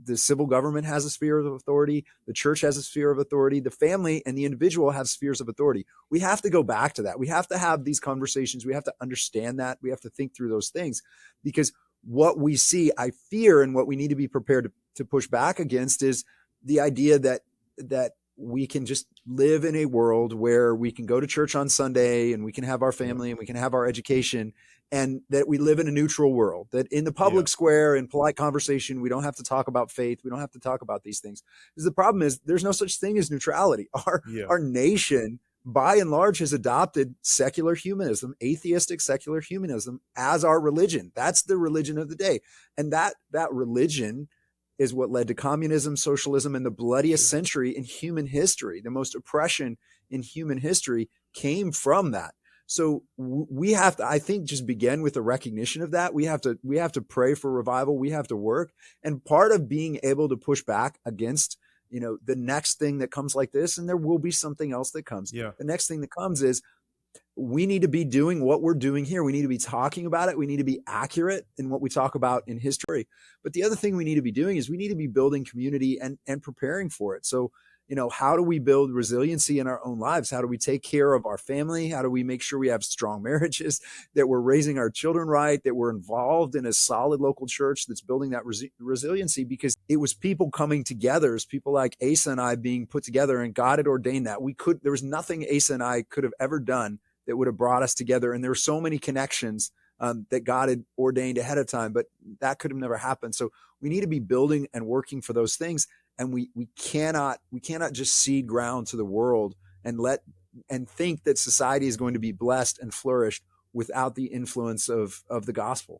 The civil government has a sphere of authority. The church has a sphere of authority. The family and the individual have spheres of authority. We have to go back to that. We have to have these conversations. We have to understand that. We have to think through those things, because what we see, I fear, and what we need to be prepared to push back against is the idea that we can just live in a world where we can go to church on Sunday and we can have our family and we can have our education, and that we live in a neutral world, that in the public square, in polite conversation, we don't have to talk about faith. We don't have to talk about these things. Because the problem is there's no such thing as neutrality. Our nation, by and large, has adopted secular humanism, atheistic secular humanism, as our religion. That's the religion of the day. And that religion is what led to communism, socialism, and the bloodiest century in human history. The most oppression in human history came from that. So we have to, I think, just begin with a recognition of that. We have to pray for revival. We have to work. And part of being able to push back against, the next thing that comes like this, and there will be something else that comes. Yeah. The next thing that comes is we need to be doing what we're doing here. We need to be talking about it. We need to be accurate in what we talk about in history. But the other thing we need to be doing is we need to be building community and preparing for it. So, how do we build resiliency in our own lives? How do we take care of our family? How do we make sure we have strong marriages, that we're raising our children right, that we're involved in a solid local church that's building that resiliency? Because it was people coming together, as people like Asa and I being put together, and God had ordained that. There was nothing Asa and I could have ever done that would have brought us together. And there were so many connections that God had ordained ahead of time, but that could have never happened. So we need to be building and working for those things. And we cannot just cede ground to the world and think that society is going to be blessed and flourished without the influence of the gospel.